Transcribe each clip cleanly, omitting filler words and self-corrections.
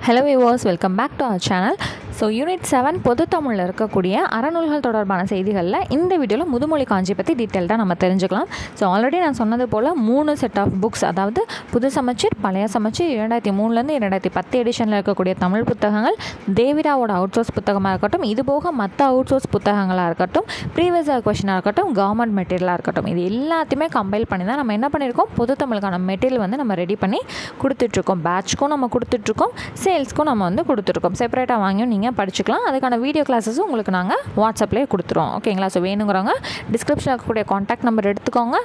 Hello viewers, welcome back to our channel. So unit 7 பொது தமிழில் இருக்கக்கூடிய அறநூல்கள் தொடர்பான செய்திகளில் இந்த வீடியோவில் முதுமொழி காஞ்சி பற்றி டீட்டெயில்டாக நம்ம தெரிஞ்சுக்கலாம். ஸோ ஆல்ரெடி நான் சொன்னது போல் 3 செட் ஆஃப் புக்ஸ், அதாவது புது சமச்சீர், பழைய சமச்சீர், 2003லேருந்து 2010 எடிஷனில் இருக்கக்கூடிய தமிழ் புத்தகங்கள், தேவிராவோட அவுட் சோர்ஸ் புத்தகமாக இருக்கட்டும், இது போக மற்ற அவுட் சோர்ஸ் புத்தகங்களாக இருக்கட்டும், ப்ரீவியஸ் கொஷினாக இருக்கட்டும், கவர்மெண்ட் மெட்டீரியலாக இருக்கட்டும், இது எல்லாத்தையுமே கம்பைல் பண்ணி தான் நம்ம என்ன பண்ணியிருக்கோம், பொது தமிழுக்கான மெட்டீரியல் வந்து நம்ம ரெடி பண்ணி கொடுத்துட்ருக்கோம். பேட்ச்க்கும் நம்ம கொடுத்துட்ருக்கோம், சேல்ஸ்க்கும் நம்ம வந்து கொடுத்துட்ருக்கோம். செப்பரேட்டாக வாங்கியும் நீங்கள் படிச்சுக்கலாம். அதுக்கான வீடியோ கிளாஸஸும் உங்களுக்கு நாங்கள் வாட்ஸ்அப்லேயே கொடுத்துருவோம். ஓகேங்களா? ஸோ வேணுங்கிறவங்க டிஸ்கிரிப்ஷனில் இருக்கக்கூடிய காண்டாக்ட் நம்பர் எடுத்துக்கோங்க.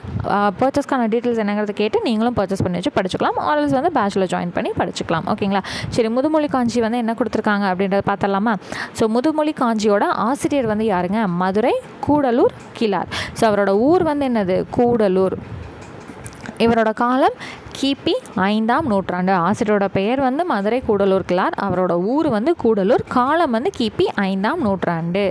பர்ச்சேஸ்க்கான டீட்டெயில்ஸ் என்னங்கிறத கேட்டு நீங்களும் பர்ச்சேஸ் பண்ணி வச்சு படிச்சுக்கலாம். ஆல்ரெடி வந்து பேட்சில் ஜாயின் பண்ணி படிச்சுக்கலாம். ஓகேங்களா? சரி, முதுமொழி காஞ்சி வந்து என்ன கொடுத்துருக்காங்க அப்படின்றத பார்த்தலாமா? ஸோ முதுமொழி காஞ்சியோட ஆசிரியர் வந்து யாருங்க? மதுரை கூடலூர் கிழார். ஸோ அவரோட ஊர் வந்து என்னது? கூடலூர். இவரோட காலம் கிபி 5ஆம் நூற்றாண்டு. ஆசிரியரோட பெயர் வந்து மதுரை கூடலூர் கிழார். அவரோட ஊர் வந்து கூடலூர். காலம் வந்து கிபி 5ஆம் நூற்றாண்டு.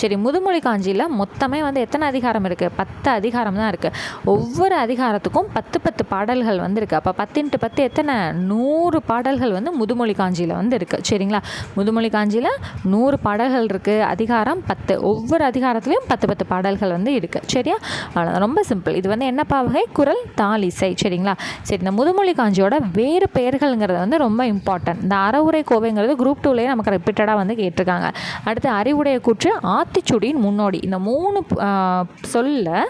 சரி, முதுமொழி காஞ்சியில் மொத்தமே வந்து எத்தனை அதிகாரம் இருக்குது? 10 அதிகாரம் தான் இருக்குது. ஒவ்வொரு அதிகாரத்துக்கும் 10 பாடல்கள் வந்து இருக்குது. அப்போ 10 × 10 எத்தனை? 100 பாடல்கள் வந்து முதுமொழி காஞ்சியில் வந்து இருக்குது. சரிங்களா? முதுமொழி காஞ்சியில் 100 பாடல்கள் இருக்குது. அதிகாரம் 10. ஒவ்வொரு அதிகாரத்துலேயும் 10 பாடல்கள் வந்து இருக்குது. சரியா? அவ்வளோதான், ரொம்ப சிம்பிள். இது வந்து என்ன பாவகை? குறள், தாளிசை. சரிங்களா? சரி, முதுமொழி காஞ்சியோட வேறு பெயர்கள்ங்கிறது வந்து ரொம்ப இம்பார்ட்டன்ட். இந்த அறவுரை கோவைங்கிறது குரூப் 2லேயே நமக்கு ரிப்பீட்டடாக வந்து கேட்டிருக்காங்க. அடுத்து அறிவுடைய கூற்று, ஆத்திச்சுடியின் முன்னோடி. இந்த 3 சொல்ல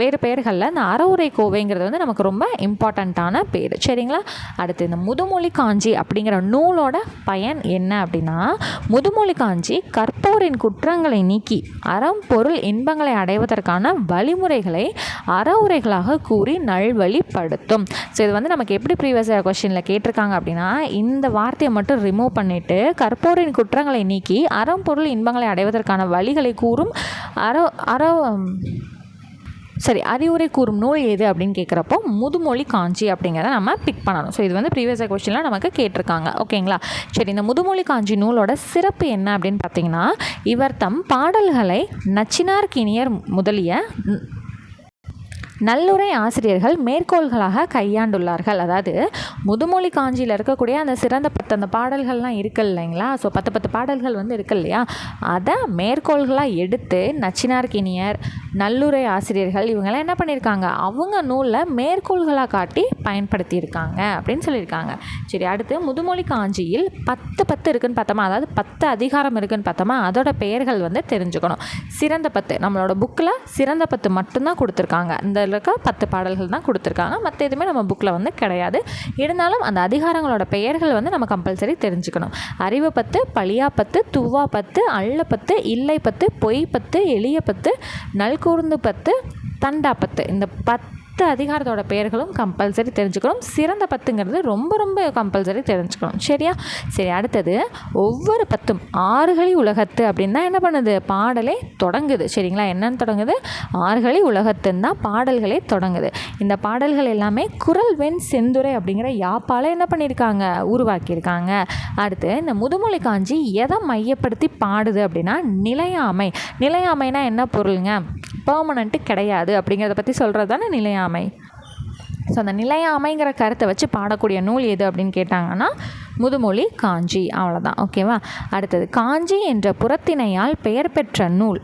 வேறு பெயர்களில் இந்த அறவுரை கோவைங்கிறது வந்து நமக்கு ரொம்ப இம்பார்ட்டண்ட்டான பேர். சரிங்களா? அடுத்து இந்த முதுமொழி காஞ்சி அப்படிங்கிற நூலோட பயன் என்ன அப்படின்னா, முதுமொழி காஞ்சி கற்போரின் குற்றங்களை நீக்கி அறம் பொருள் இன்பங்களை அடைவதற்கான வழிமுறைகளை அறவுரைகளாக கூறி நல்வழிப்படுத்தும். ஸோ இது வந்து நமக்கு எப்படி ப்ரீவியஸ் கொஸ்டினில் கேட்டிருக்காங்க அப்படின்னா, இந்த வார்த்தையை மட்டும் ரிமூவ் பண்ணிவிட்டு கற்போரின் குற்றங்களை நீக்கி அறம் பொருள் இன்பங்களை அடைவதற்கான வழிகளை கூறும் அறிவுரை கூறும் நூல் எது அப்படின்னு கேட்குறப்போ முதுமொழி காஞ்சி அப்படிங்கிறத நம்ம பிக் பண்ணணும். ஸோ இது வந்து ப்ரீவியஸ் கொஸ்டினில் நமக்கு கேட்டிருக்காங்க. ஓகேங்களா? சரி, இந்த முதுமொழி காஞ்சி நூலோட சிறப்பு என்ன அப்படின்னு பார்த்தீங்கன்னா, இவர் தம் பாடல்களை நச்சினார்க்கினியர் முதலிய நல்லுரை ஆசிரியர்கள் மேற்கோள்களாக கையாண்டுள்ளார்கள். அதாவது முதுமொழி காஞ்சியில் இருக்கக்கூடிய அந்த சிறந்த 10 பாடல்கள்லாம் இருக்கு இல்லைங்களா? ஸோ 10 பாடல்கள் வந்து இருக்கு இல்லையா? அதை மேற்கோள்களாக எடுத்து நச்சினார்க்கினியர், நல்லுரை ஆசிரியர்கள் இவங்கெல்லாம் என்ன பண்ணியிருக்காங்க, அவங்க நூலில் மேற்கோள்களாக காட்டி பயன்படுத்தியிருக்காங்க அப்படின்னு சொல்லியிருக்காங்க. சரி, அடுத்து முதுமொழி காஞ்சியில் 10 இருக்குன்னு பார்த்தோமா, அதாவது 10 அதிகாரம் இருக்குன்னு பார்த்தோமா, அதோட பெயர்கள் வந்து தெரிஞ்சுக்கணும். சிறந்த 10 நம்மளோட புக்கில் சிறந்த 10 மட்டும்தான் கொடுத்துருக்காங்க. இந்த இருக்க 10 பாடல்கள் தான் கொடுத்துருக்காங்க. மற்ற எதுவுமே நம்ம புக்கில் வந்து கிடையாது. இருந்தாலும் அந்த அதிகாரங்களோட பெயர்கள் வந்து நம்ம கம்பல்சரி தெரிஞ்சுக்கணும். அறிவு 10, பழியா 10, துவா 10, அள்ள 10, இல்லை 10, பொய் 10, எளிய 10, நல்கூர்ந்து 10, தண்டா 10. இந்த 10 அதிகாரத்தோட பெயர்களும் கம்பல்சரி தெரிஞ்சுக்கணும். சிறந்த 10ங்கிறது ரொம்ப ரொம்ப கம்பல்சரி தெரிஞ்சுக்கணும். சரியா? சரி, அடுத்தது ஒவ்வொரு 10 ஆறுகளி உலகத்து அப்படின்னா என்ன பண்ணுது? பாடலே தொடங்குது. சரிங்களா? என்னன்னு தொடங்குது? ஆறுகளி உலகத்துன்னு தான் பாடல்களே தொடங்குது. இந்த பாடல்கள் எல்லாமே குறள் வெண் செந்துரை அப்படிங்கிற யாப்பால் என்ன பண்ணியிருக்காங்க? உருவாக்கியிருக்காங்க. அடுத்து இந்த முதுமொழி காஞ்சி எதை மையப்படுத்தி பாடுது அப்படின்னா, நிலையாமை. நிலையாமைனா என்ன பொருளுங்க? பெர்மனண்ட்டு கிடையாது அப்படிங்கிறத பற்றி சொல்கிறது தானே நிலையாமை. ஸோ அந்த நிலையாமைங்கிற கருத்தை வச்சு பாடக்கூடிய நூல் எது அப்படின்னு கேட்டாங்கன்னா முதுமொழி காஞ்சி. அவ்வளோதான். ஓகேவா? அடுத்தது காஞ்சி என்ற புறத்திணையால் பெயர் பெற்ற நூல்.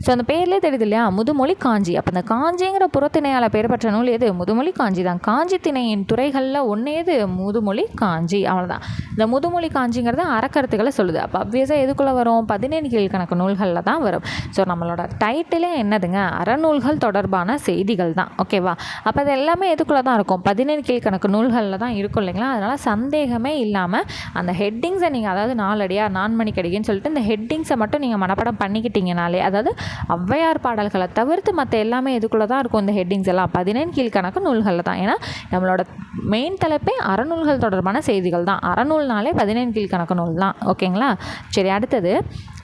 ஸோ அந்த பேர்லேயே தெரியுது இல்லையா? முதுமொழி காஞ்சி. அப்போ அந்த காஞ்சிங்கிற புறத்திணையால் பெயர் பெற்ற நூல் எது? முதுமொழி காஞ்சி தான். காஞ்சி திணையின் துறைகளில் ஒன்று எது? முதுமொழி காஞ்சி. அவ்வளோதான். இந்த முதுமொழி காஞ்சிங்கிறது அறக்கருத்துக்களை சொல்லுது. அப்போ அப்வியஸாக எதுக்குள்ளே வரும்? 17 கீழ்கணக்கு நூல்களில் தான் வரும். ஸோ நம்மளோட டைட்டிலே என்னதுங்க? அறநூல்கள் தொடர்பான செய்திகள் தான். ஓகேவா? அப்போ அது எல்லாமே எதுக்குள்ளே தான் இருக்கும்? 17 கீழ்கணக்கு நூல்களில் தான் இருக்கும் இல்லைங்களா? அதனால் சந்தேகமே இல்லாமல் அந்த ஹெட்டிங்ஸை நீங்கள், அதாவது 4 அடியார் 4 மணிக்கடின்னு சொல்லிட்டு இந்த ஹெட்டிங்ஸை மட்டும் நீங்கள் மனப்பாடம் பண்ணிக்கிட்டீங்கனாலே, அதாவது ஔவையார் பாடல்களை தவிர்த்து மற்ற எல்லாமே எதுக்குள்ளே தான் இருக்கும்? இந்த ஹெட்டிங்ஸ் எல்லாம் 17 கீழ்கணக்கு நூல்களில் தான். ஏன்னா நம்மளோட மெயின் தலைப்பே அறநூல்கள் தொடர்பான செய்திகள் தான். அறநூல்னாலே 17 கீழ்கணக்கு நூல் தான். ஓகேங்களா? சரி, அடுத்தது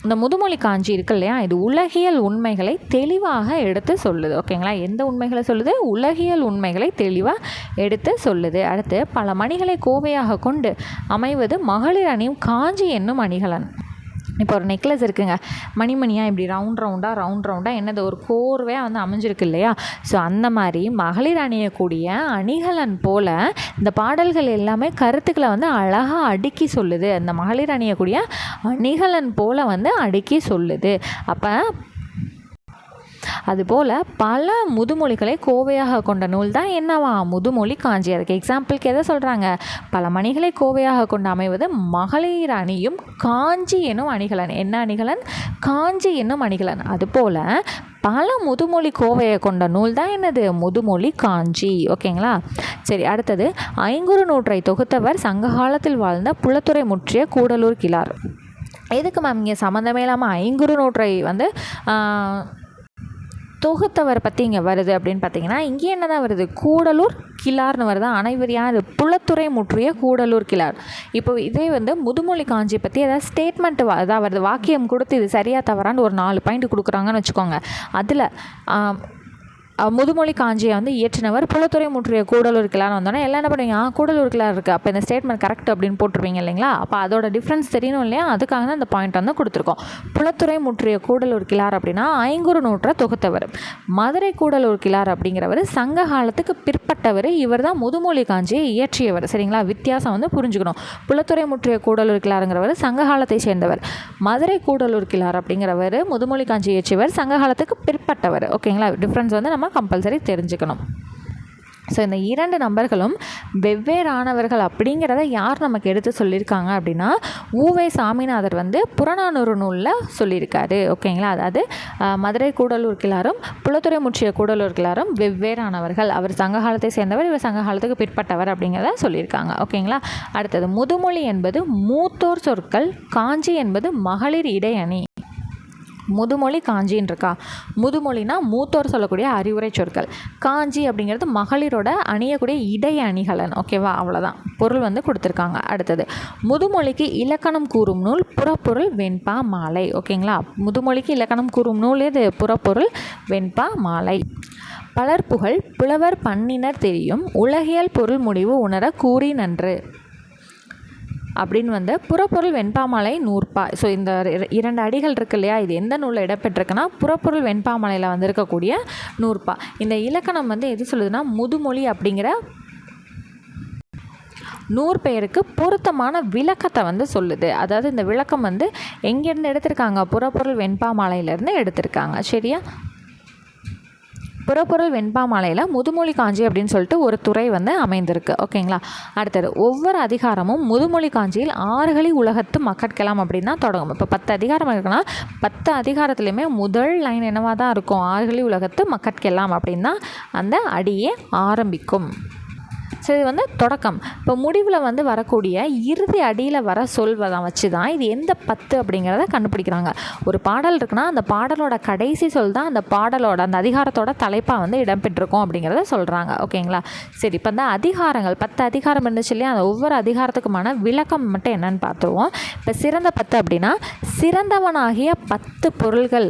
இந்த முதுமொழி காஞ்சி இருக்கு இல்லையா? இது உலகியல் உண்மைகளை தெளிவாக எடுத்து சொல்லுது. ஓகேங்களா? எந்த உண்மைகளை சொல்லுது? உலகியல் உண்மைகளை தெளிவாக எடுத்து சொல்லுது. அடுத்து பல மணிகளை கோவையாக கொண்டு அமைவது மகளிர் அணியும் காஞ்சி என்னும் அணிகலன். இப்போ ஒரு நெக்லஸ் இருக்குங்க, மணிமணியாக இப்படி ரவுண்டாக என்னது ஒரு கோர்வையாக வந்து அமைஞ்சிருக்கு இல்லையா? ஸோ அந்த மாதிரி மகளிர் அணியக்கூடிய அணிகலன் போல் இந்த பாடல்கள் எல்லாமே கருத்துக்களை வந்து அழகாக அடுக்கி சொல்லுது. அந்த மகளிர் அணியக்கூடிய அணிகலன் போல் வந்து அடுக்கி சொல்லுது. அப்போ அதுபோல் பல முதுமொழிகளை கோவையாக கொண்ட நூல் தான் என்னவா? முதுமொழி காஞ்சி. அதுக்கு எக்ஸாம்பிளுக்கு எதை சொல்கிறாங்க? பல மணிகளை கோவையாக கொண்டு அமைவது மகளிர் அணியும் காஞ்சி என்னும் அணிகலன். என்ன அணிகலன்? காஞ்சி என்னும் அணிகலன். அதுபோல் பல முதுமொழி கோவையை கொண்ட நூல் தான் என்னது? முதுமொழி காஞ்சி. ஓகேங்களா? சரி, அடுத்தது ஐங்குறு நூற்றை தொகுத்தவர் சங்க காலத்தில் வாழ்ந்த புலத்துறை முற்றிய கூடலூர் கிழார். எதுக்கு மேம் இங்கே சம்மந்தமே இல்லாமல் ஐங்குறு நூற்றை வந்து தொகுத்தவர் பற்றி இங்கே வருது அப்படின்னு பார்த்தீங்கன்னா, இங்கே என்ன தான் வருது? கூடலூர் கிழார்னு வருது. அனைவர் யார்? புலத்துறை முற்றிய கூடலூர் கிழார். இப்போ இதே வந்து முதுமொழி காஞ்சி பற்றி ஏதாவது ஸ்டேட்மெண்ட் அதான் வருது, வாக்கியம் கொடுத்து இது சரியாக தவறான்னு ஒரு 4 பாயிண்ட் கொடுக்குறாங்கன்னு வச்சுக்கோங்க. அதில் முதுமொழி காஞ்சியை வந்து இயற்றினவர் புலத்துறை முற்றிய கூடலூர் கிழார்னு வந்தோன்னா எல்லாம் என்ன பண்ணுவீங்க? கூடலூர் கிழார் இருக்குது, அப்போ இந்த ஸ்டேட்மெண்ட் கரெக்ட் அப்படின்னு போட்டுருவீங்க இல்லைங்களா? அப்போ அதோட டிஃப்ரென்ஸ் தெரியணும் இல்லையா? அதுக்காக தான் இந்த பாயிண்ட் வந்து கொடுத்துருக்கோம். புலத்துறை முற்றிய கூடலூர் கிழார் அப்படின்னா ஐங்குறு நூற்றை தொகுத்தவர். மதுரை கூடலூர் கிழார் அப்படிங்கிறவர் சங்க காலத்துக்கு பிற்பட்டவர். இவர் தான் முதுமொழி காஞ்சியை இயற்றியவர். சரிங்களா? வித்தியாசம் வந்து புரிஞ்சுக்கணும். புலத்துறை முற்றிய கூடலூர் கிழாருங்கிறவர் சங்க காலத்தை சேர்ந்தவர். மதுரை கூடலூர் கிழார் அப்படிங்கிறவர் முதுமொழி காஞ்சி இயற்றியவர், சங்க காலத்துக்கு பிற்பட்டவர். ஓகேங்களா? டிஃப்ரென்ஸ் வந்து நம்ம கம்பல்சரி தெரிஞ்சுக்கணும். ஸோ இந்த 2 நபர்களும் வெவ்வேறானவர்கள் அப்படிங்கிறத யார் நமக்கு எடுத்து சொல்லியிருக்காங்க அப்படின்னா, உவே சாமிநாதர் வந்து புறநானூறு நூலில் சொல்லியிருக்காரு. ஓகேங்களா? அதாவது மதுரை கூடலூர் கிழாரும் புலத்துறை முற்றிய கூடலூர் கிழாரும் வெவ்வேறானவர்கள். அவர் சங்க காலத்தை சேர்ந்தவர், இவர் சங்க காலத்துக்கு பிற்பட்டவர் அப்படிங்கிறத சொல்லியிருக்காங்க. ஓகேங்களா? அடுத்தது முதுமொழி என்பது மூத்தோர் சொற்கள், காஞ்சி என்பது மகளிர் இடையணி. முதுமொழி காஞ்சின்னு இருக்கா? முதுமொழினா மூத்தோர் சொல்லக்கூடிய அறிவுரை சொற்கள், காஞ்சி அப்படிங்கிறது மகளிரோட அணியக்கூடிய இடைய அணிகலன். ஓகேவா? அவ்வளோதான், பொருள் வந்து கொடுத்துருக்காங்க. அடுத்தது முதுமொழிக்கு இலக்கணம் கூறும் நூல் புறப்பொருள் வெண்பா மாலை. ஓகேங்களா? முதுமொழிக்கு இலக்கணம் கூறும் நூல் எது? புறப்பொருள் வெண்பா மாலை. பலர் புகழ் புலவர் பண்ணினர் தெரியும், உலகியல் பொருள் முடிவு உணர கூறி நன்று அப்படின்னு வந்து புறப்பொருள் வெண்பாமாலை நூற்பா. ஸோ இந்த 2 அடிகள் இருக்கு இல்லையா? இது எந்த நூலில் இடம்பெற்றிருக்குன்னா புறப்பொருள் வெண்பாமாலையில் வந்து இருக்கக்கூடிய நூற்பா. இந்த இலக்கணம் வந்து எது சொல்லுதுன்னா, முதுமொழி அப்படிங்கிற நூற்பெயருக்கு பொருத்தமான விளக்கத்தை வந்து சொல்லுது. அதாவது இந்த விளக்கம் வந்து எங்கேருந்து எடுத்திருக்காங்க? புறப்பொருள் வெண்பாமாலையிலேருந்து எடுத்திருக்காங்க. சரியா? புறப்பொருள் வெண்பாமாலையில் முதுமொழி காஞ்சி அப்படின்னு சொல்லிட்டு ஒரு துறை வந்து அமைந்திருக்கு. ஓகேங்களா? அடுத்தது ஒவ்வொரு அதிகாரமும் முதுமொழி காஞ்சியில் 6 உலகத்து மக்கட்கெல்லாம் அப்படின்னு தான் தொடங்கும். இப்போ 10 அதிகாரம் இருக்குன்னா 10 அதிகாரத்துலையுமே முதல் லைன் என்னவாக தான் இருக்கும்? 6 உலகத்து மக்கட்கெல்லாம் அப்படின்னு தான் அந்த அடியே ஆரம்பிக்கும். ஸோ இது வந்து தொடக்கம். இப்போ முடிவில் வந்து வரக்கூடிய இறுதி அடியில் வர சொல்வதை வச்சு தான் இது எந்த 10 அப்படிங்கிறத கண்டுபிடிக்கிறாங்க. ஒரு பாடல் இருக்குன்னா அந்த பாடலோட கடைசி சொல் தான் அந்த பாடலோட அந்த அதிகாரத்தோட தலைப்பாக வந்து இடம்பெற்றிருக்கும் அப்படிங்கிறத சொல்கிறாங்க. ஓகேங்களா? சரி, இப்போ இந்த அதிகாரங்கள் 10 அதிகாரம் இருந்துச்சு இல்லையா? அந்த ஒவ்வொரு அதிகாரத்துக்குமான விளக்கம் மட்டும் என்னன்னு பார்த்துருவோம். இப்போ சிறந்த 10 அப்படின்னா சிறந்தவனாகிய 10 பொருள்கள்,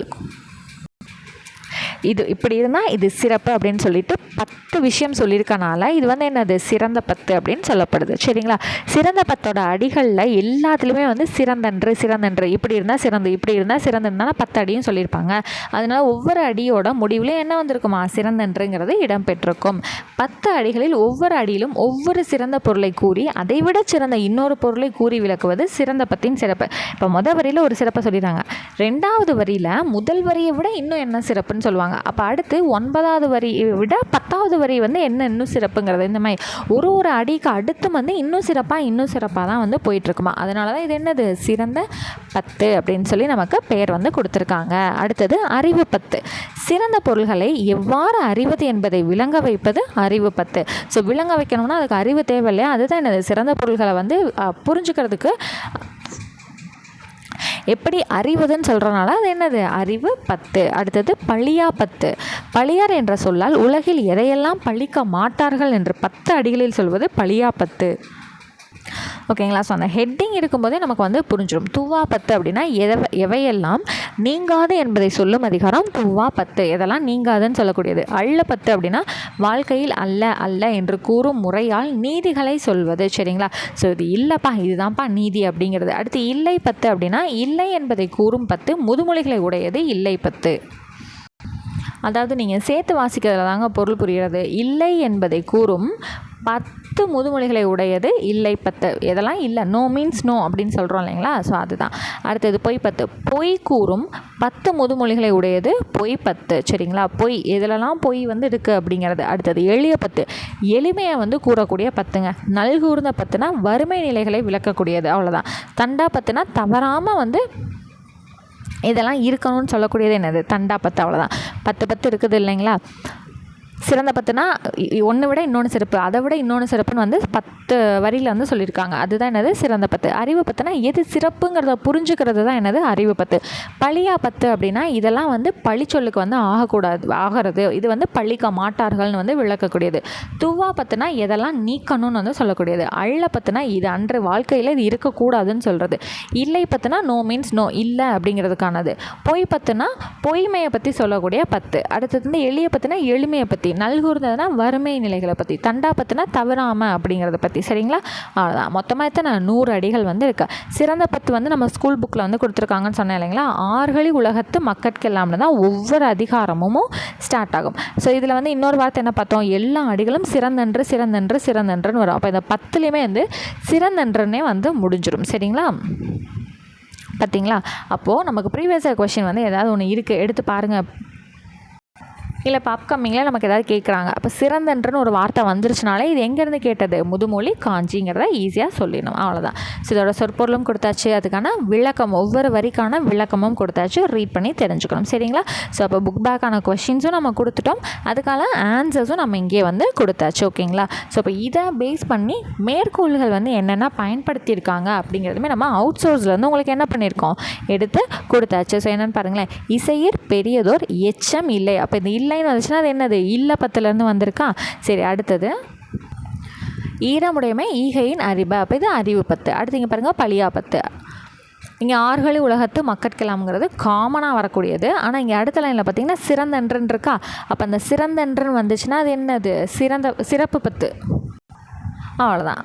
இது இப்படி இருந்தால் இது சிறப்பு அப்படின்னு சொல்லிட்டு 10 விஷயம் சொல்லியிருக்கனால இது வந்து என்னது? சிறந்த 10 அப்படின்னு சொல்லப்படுது. சரிங்களா? சிறந்த 10ஓட அடிகளில் எல்லாத்துலேயுமே வந்து சிறந்தன்று இப்படி இருந்தால் சிறந்து, இப்படி இருந்தால் சிறந்துன்னா 10 அடியும் சொல்லியிருப்பாங்க. அதனால ஒவ்வொரு அடியோட முடிவுலையும் என்ன வந்திருக்குமா? சிறந்தன்றுங்கிறது இடம்பெற்றிருக்கும். 10 அடிகளில் ஒவ்வொரு அடியிலும் ஒவ்வொரு சிறந்த பொருளை கூறி அதைவிட சிறந்த இன்னொரு பொருளை கூறி விளக்குவது சிறந்த 10இன் சிறப்பு. இப்போ முதல் வரியில் ஒரு சிறப்பை சொல்லிடுறாங்க, 2வது வரியில் முதல் வரியை விட இன்னும் என்ன சிறப்புன்னு சொல்லுவாங்க. அப்போ அடுத்து 9வது வரியை விட 10வது வரி வந்து என்ன இன்னும் சிறப்புங்கிறது. இந்த மாதிரி ஒரு அடிக்கு அடுத்து வந்து இன்னும் சிறப்பாக தான் வந்து போயிட்டுருக்குமா. அதனால தான் இது என்னது? சிறந்த 10 அப்படின்னு சொல்லி நமக்கு பெயர் வந்து கொடுத்துருக்காங்க. அடுத்தது அறிவு 10. சிறந்த பொருள்களை எவ்வாறு அறிவது என்பதை விளங்க வைப்பது அறிவு 10. ஸோ விளங்க வைக்கணும்னா அதுக்கு அறிவு தேவை இல்லையா? அதுதான் என்னது? சிறந்த பொருள்களை வந்து புரிஞ்சுக்கிறதுக்கு எப்படி அறிவதுன்னு சொல்கிறனால அது என்னது? அறிவு 10. அடுத்தது பழியா 10. பழியார் என்ற சொல்லால் உலகில் எதையெல்லாம் பழிக்க மாட்டார்கள் என்று 10 அடிகளில் சொல்வது பழியா 10. ஓகேங்களா. ஸோ அந்த ஹெட்டிங் இருக்கும்போதே நமக்கு வந்து புரிஞ்சிடும். துவா பத்து அப்படின்னா எவையெல்லாம் நீங்காது என்பதை சொல்லும் அதிகாரம் துவா பத்து. எதெல்லாம் நீங்காதுன்னு சொல்லக்கூடியது. அள்ள பத்து அப்படின்னா வாழ்க்கையில் அல்ல அல்ல என்று கூறும் முறையால் நீதிகளை சொல்வது. சரிங்களா. ஸோ இது இல்லைப்பா இதுதான்ப்பா நீதி அப்படிங்கிறது. அடுத்து இல்லை பத்து அப்படின்னா இல்லை என்பதை கூறும் பத்து, முதுமொழிகளை உடையது இல்லை பத்து. அதாவது நீங்கள் சேர்த்து வாசிக்கிறதுல தாங்க பொருள் புரிகிறது. இல்லை என்பதை கூறும் 10 முதுமொழிகளை உடையது இல்லை பத்து. எதெல்லாம் இல்லை, நோ மீன்ஸ் நோ அப்படின்னு சொல்கிறோம் இல்லைங்களா. ஸோ அதுதான். அடுத்தது பொய் பத்து. பொய் கூறும் 10 முதுமொழிகளை உடையது பொய் பத்து. சரிங்களா. பொய் எதுலலாம் பொய் வந்து இருக்குது அப்படிங்கிறது. அடுத்தது எளிய பத்து. எளிமையை வந்து கூறக்கூடிய பத்துங்க. நல்கூர்ந்த பத்துனா வறுமை நிலைகளை விளக்கக்கூடியது. அவ்வளோதான். தண்டா பத்துனா தவறாமல் வந்து இதெல்லாம் இருக்கணும்னு சொல்லக்கூடியது என்னது, தண்டா பத்து. அவ்வளோதான். 10 இருக்குது இல்லைங்களா. சிறந்த பத்துனா ஒன்று விட இன்னொன்று சிறப்பு, அதை விட இன்னொன்று சிறப்புன்னு வந்து 10 வரியில் வந்து சொல்லியிருக்காங்க. அதுதான் என்னது சிறந்த பத்து. அறிவு பத்துனா எது சிறப்புங்கிறத புரிஞ்சுக்கிறது தான் என்னது அறிவு பத்து. பழியா பத்து அப்படின்னா இதெல்லாம் வந்து பழிச்சொல்லுக்கு வந்து ஆகிறது, இது வந்து பழிக்க மாட்டார்கள்னு வந்து விளக்கக்கூடியது. துவா பத்துனா எதெல்லாம் நீக்கணும்னு வந்து சொல்லக்கூடியது. அள்ள பத்துனா இது அன்று வாழ்க்கையில் இது இருக்கக்கூடாதுன்னு சொல்கிறது. இல்லை பத்துனா நோ மீன்ஸ் நோ, இல்லை அப்படிங்கிறதுக்கானது. பொய் பத்துனா பொய்மையை பற்றி சொல்லக்கூடிய பத்து. அடுத்தது வந்து எளிய பத்துனா எளிமையை பற்றி, நல்கூர்ந்ததுன்னா வறுமை நிலைகளை பற்றி, தண்டா பத்துனா தவறாமல் அப்படிங்கிறத பற்றி. சரிங்களா. அவ்வளோதான். மொத்தமாக எத்தனை 100 அடிகள் வந்து இருக்கு. சிறந்த பத்து வந்து நம்ம ஸ்கூல் புக்கில் வந்து கொடுத்துருக்காங்கன்னு சொன்னேன் இல்லைங்களா. ஆறுகளி உலகத்து மக்கட்கெல்லாம்னு தான் ஒவ்வொரு அதிகாரமும் ஸ்டார்ட் ஆகும். ஸோ இதில் வந்து இன்னொரு வார்த்தை என்ன பார்த்தோம், எல்லா அடிகளும் சிறந்தன்று சிறந்தன்று சிறந்தன்றுன்னு வரும். அப்போ இந்த 10லையுமே வந்து சிறந்தன்றுன்னே வந்து முடிஞ்சிடும். சரிங்களா. பார்த்தீங்களா. அப்போது நமக்கு ப்ரீவியஸ் கொஸ்டின் வந்து ஏதாவது ஒன்று இருக்குது எடுத்து பாருங்கள். இல்லை இப்போ அப்கமிங்கில் நமக்கு ஏதாவது கேட்குறாங்க. அப்போ சிறந்தன்றன்னு ஒரு வார்த்தை வந்துருச்சுனாலே இது எங்கேருந்து கேட்டது, முதுமொழி காஞ்சிங்கிறத ஈஸியாக சொல்லிடணும். அவ்வளோதான். ஸோ இதோட சொற்பொருளும் கொடுத்தாச்சு, அதுக்கான விளக்கம் ஒவ்வொரு வரிக்கான விளக்கமும் கொடுத்தாச்சு, ரீட் பண்ணி தெரிஞ்சுக்கணும். சரிங்களா. ஸோ அப்போ புக் பேக்கான கொஷின்ஸும் நம்ம கொடுத்துட்டோம், அதுக்கான ஆன்சர்ஸும் நம்ம இங்கே வந்து கொடுத்தாச்சு. ஓகேங்களா. ஸோ இப்போ இதை பேஸ் பண்ணி மேற்கோள்கள் வந்து என்னென்ன பயன்படுத்தியிருக்காங்க அப்படிங்கிறதுமே நம்ம அவுட் சோர்ஸ்லேருந்து உங்களுக்கு என்ன பண்ணியிருக்கோம் எடுத்து கொடுத்தாச்சு. ஸோ என்னென்னு பாருங்களேன். இசையிற் பெரியதோர் எச்சம் இல்லை. அப்போ இந்த இல்லை வந்துச்சுன்னா அது என்னது, இல்லை பத்துலேருந்து வந்திருக்கா. சரி. அடுத்தது ஈரமுடைமை ஈகையின் அறிவு. அப்போ இது அறிவு பத்து. அடுத்து இங்கே பாருங்கள் பழியா பத்து. இங்கே ஆறுகளி உலகத்து மக்கட்கெல்லாம்ங்கிறது காமனாக வரக்கூடியது. ஆனால் இங்கே அடுத்த லைனில் பார்த்தீங்கன்னா சிறந்தன்றன் இருக்கா. அப்போ அந்த சிறந்தன்றன் வந்துச்சுன்னா அது என்னது, சிறப்பு பத்து. அவ்வளோதான்.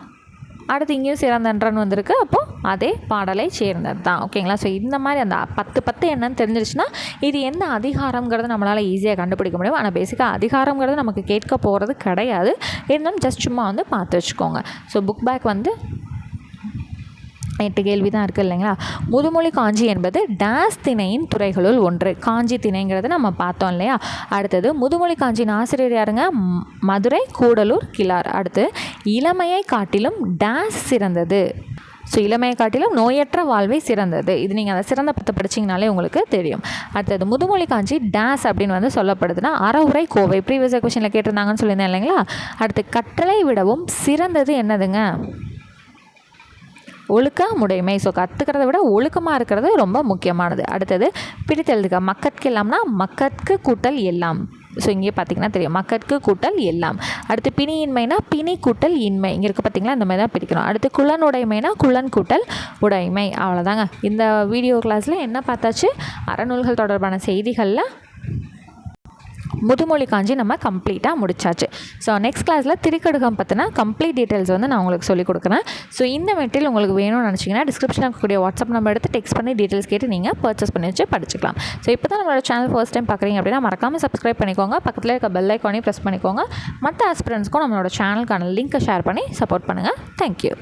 அடுத்து இங்கேயும் சிறந்தன்றன் வந்திருக்கு. அப்போது அதே பாடலை சேர்ந்தது தான். ஓகேங்களா. ஸோ இந்த மாதிரி அந்த 10 என்னன்னு தெரிஞ்சிருச்சுன்னா இது எந்த அதிகாரங்கிறது நம்மளால் ஈஸியாக கண்டுபிடிக்க முடியும். ஆனால் பேசிக்காக அதிகாரங்கிறது நமக்கு கேட்க போகிறது கிடையாது. இருந்தாலும் ஜஸ்ட் சும்மா வந்து பார்த்து வச்சுக்கோங்க. ஸோ புக் பேக் வந்து 8 கேள்வி தான் இருக்குது இல்லைங்களா. முதுமொழி காஞ்சி என்பது டேஸ் திணையின் துறைகளுள் ஒன்று. காஞ்சி திணைங்கிறது நம்ம பார்த்தோம் இல்லையா. அடுத்தது முதுமொழி காஞ்சியின் ஆசிரியர் யாருங்க, மதுரை கூடலூர் கிளார். அடுத்து இளமையை காட்டிலும் டேஸ் சிறந்தது. ஸோ இளமையை காட்டிலும் நோயற்ற வாழ்வை சிறந்தது. இது நீங்கள் அந்த சிறந்த பத்து படிச்சிங்கனாலே உங்களுக்கு தெரியும். அடுத்தது முதுமொழி காஞ்சி டேஸ் அப்படின்னு வந்து சொல்லப்படுதுன்னா அறவுரை கோவை. ப்ரீவியஸ் கொஸ்டினில் கேட்டிருந்தாங்கன்னு சொல்லியிருந்தேன் இல்லைங்களா. அடுத்து கற்றலை விடவும் சிறந்தது என்னதுங்க, ஒழுக்கமுடைமை. ஸோ கற்றுக்கிறத விட ஒழுக்கமாக இருக்கிறது ரொம்ப முக்கியமானது. அடுத்தது பிடித்தெழுதுக. மக்கட்கெல்லாம்னா மக்கட்கு கூட்டல் எல்லாம். ஸோ இங்கே பார்த்தீங்கன்னா தெரியும், மக்கட்கு கூட்டல் எல்லாம். அடுத்து பிணியின்மைனா பிணி கூட்டல் இன்மை. இங்கே இருக்க பார்த்தீங்களா, இந்த மாதிரி தான் பிரிக்கணும். அடுத்து குலனுடைமைனா குலன் கூட்டல் உடைமை. அவ்வளோதாங்க. இந்த வீடியோ கிளாஸில் என்ன பார்த்தாச்சு, அறநூல்கள் தொடர்பான செய்திகளில் முதுமொழி காஞ்சி நம்ம கம்ப்ளீட்டாக முடிச்சாச்சு. ஸோ நெக்ஸ்ட் கிளாஸில் திரிக்கடுகம் பற்றின கம்ப்ளீட் டீட்டெயில்ஸ் வந்து நான் உங்களுக்கு சொல்லிக் கொடுக்குறேன். ஸோ இந்த மெட்டீரியல் உங்களுக்கு வேணும்னு நினச்சிங்கன்னா டிஸ்கிரிப்ஷனில் இருக்கக்கூடிய வாட்ஸ்அப் நம்பர் எடுத்து டெக்ஸ்ட் பண்ணி டீட்டெயில்ஸ் கேட்டு நீங்கள் பர்ச்சேஸ் பண்ணி வச்சு படிச்சுக்கலாம். ஸோ இப்போ தான் நம்மளோட சேனல் ஃபர்ஸ்ட் டைம் பார்க்குறீங்க அப்படின்னா மறக்காமல் சப்ஸ்கிரைப் பண்ணிக்கோங்க. பக்கத்தில் இருக்க பெல் ஐக்கானையும் ப்ரெஸ் பண்ணிக்கோங்க. மற்ற ஆஸ்பிரண்ட்ஸ்க்கும் நம்மளோட சேனலுக்கான லிங்க்கை ஷேர் பண்ணி சப்போர்ட் பண்ணுங்கள். தேங்க்யூ.